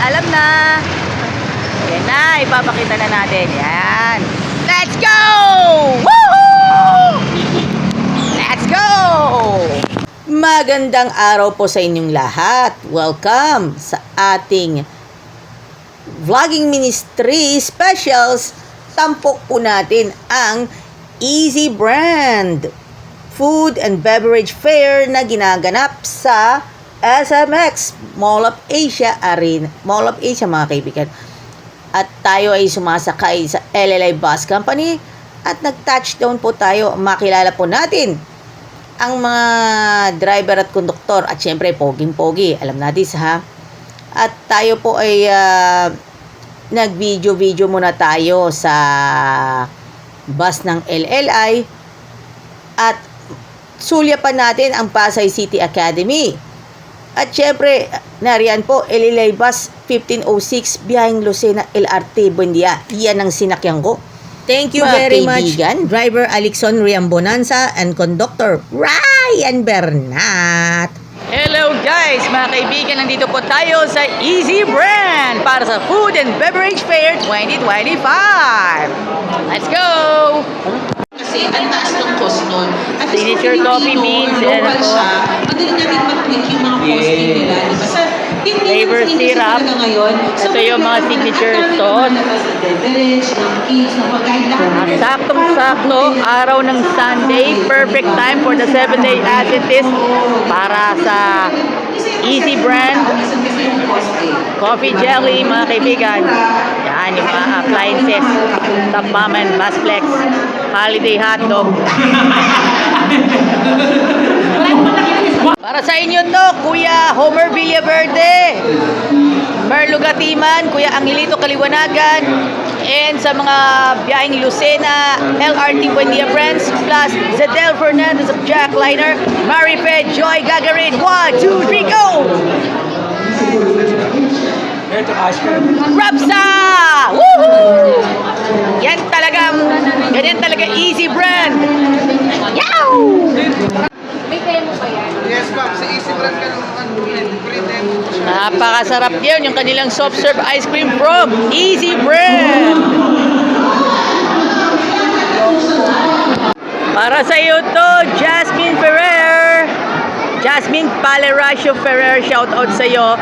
alam na. Yan na, ipapakita na natin. Yan. Let's go! Woohoo! Let's go! Magandang araw po sa inyong lahat. Welcome sa ating vlogging ministry specials. Tampok po natin ang Easy Brand Food and Beverage Fair na ginaganap sa SMX Mall of Asia Arena. Mall of Asia, mga kaibigan. At tayo ay sumasakay sa LLI Bus Company at nag-touchdown po tayo. Makilala po natin ang mga driver at konduktor at syempre poging-pogi. Alam natin ha. At tayo po ay nag-video muna tayo sa bus ng LLI at sulyapan natin ang Pasay City Academy. At syempre, nariyan po, LLI Bus 1506, biyaheng Lucena, LRT, Buendia. Yan ang sinakyan ko. Thank you very much, Driver Alexon Riambonanza and Conductor Ryan Bernat. Hello guys, mga kaibigan, nandito po tayo sa Easy Brand para sa Food and Beverage Fair 2025. Let's go! Kasi ang taas ng cost nun. At Signature coffee beans, global ano po? siya, madali natin mag-click yung mga costing nila. Diba? Sa Flavor syrup. ngayon. Ito yung mga signature sauce. Saktong-sakto, araw ng Sunday, perfect time for the 7-day Adventist para sa Easy Brand Coffee Jelly, mga kaibigan. Yan, yung mga appliances. Top Mama and Masplex Holiday Hotdog. Para sa inyo to, Kuya Homer Villaverde, Merlo Gatiman, Kuya Angelito Kaliwanagan, and sa mga biyaheng Lucena, LRT Buendia Friends, plus Zedel Fernandez of Jack Liner, Marifed Joy Gagarin. 1, 2, 3, go! Rapsa! Woohoo! Yan talaga, ganyan talaga Easy Brand. Yow! Yes, ma'am. Sa Easy Brand ka naman. Napakasarap yun, yung kanilang soft serve ice cream from Easy Brand. Para sa iyo to, Jasmine Ferrer. Jasmine Paleracio Ferrer, shout out sa iyo.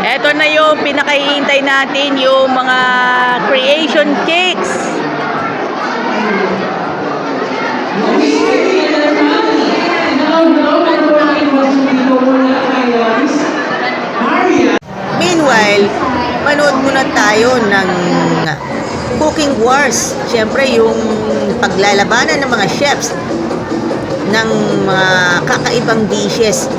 Ito na yung pinakahihintay natin, yung mga creation cakes. Meanwhile, manood muna tayo ng Cooking Wars. Siyempre, yung paglalabanan ng mga chefs ng mga kakaibang dishes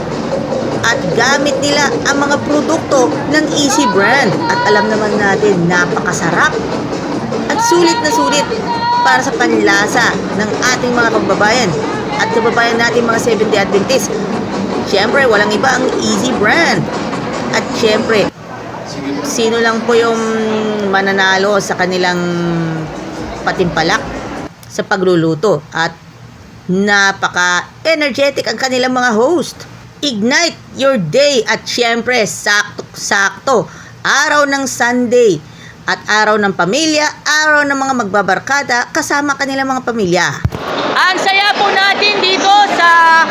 at gamit nila ang mga produkto ng Easy Brand. At alam naman natin, napakasarap at sulit na sulit para sa panlasa ng ating mga kababayan at kababayan natin mga Seventh-day Adventist. Siyempre, walang iba ang Easy Brand. At syempre, sino lang po yung mananalo sa kanilang patimpalak sa pagluluto. At napaka-energetic ang kanilang mga host. Ignite your day at syempre, sakto-sakto. Araw ng Sunday at araw ng pamilya, araw ng mga magbabarkada kasama kanilang mga pamilya. Ang saya po natin dito sa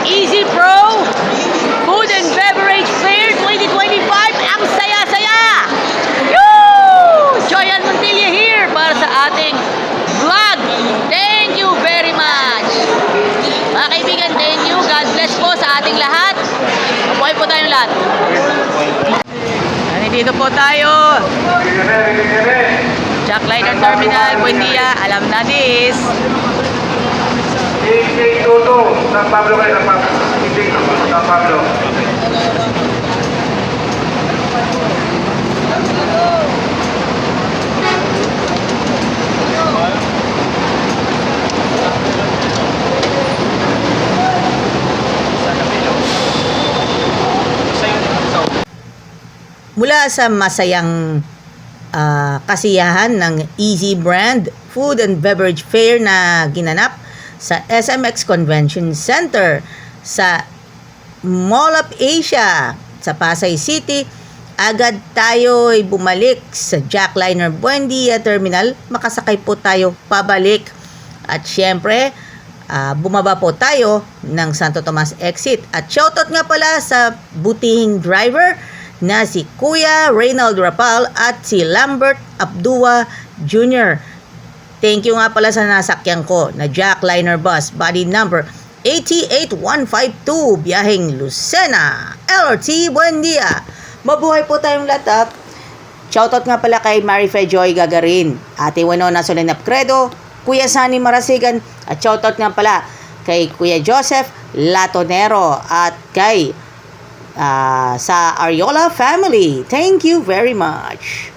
Easy Pro Food and Beverage Fair 2025. Ang saya-saya! Woo! Joyan Montilla here para sa ating vlog. Thank you very much. Mga kaibigan, thank you. God bless po sa ating lahat. Mabuhay po tayong lahat. Nandito po tayo. Jack Liner Terminal, Buendia. Alam na this. DJ Toto. San Pablo kayo. San Pablo. DJ San Pablo. Mula sa masayang kasiyahan ng Easy Brand Food and Beverage Fair na ginanap sa SMX Convention Center sa Mall of Asia sa Pasay City agad tayo'y bumalik sa Jackliner Buendia Terminal. Makasakay po tayo pabalik. At syempre, bumaba po tayo ng Santo Tomas exit. At shoutout nga pala sa butihing driver na si Kuya Reynald Rapal at si Lambert Abdua Jr. Thank you nga pala sa nasakyan ko na Jackliner bus, body number 88152, biyaheng Lucena, LRT, Buendia. Mabuhay po tayong lahat. Shoutout nga pala kay Marife Joy Gagarin, Ate Winona Solenap Credo, Kuya Sani Marasigan, at shoutout nga pala kay Kuya Joseph Latonero at kay sa Ariola family. Thank you very much.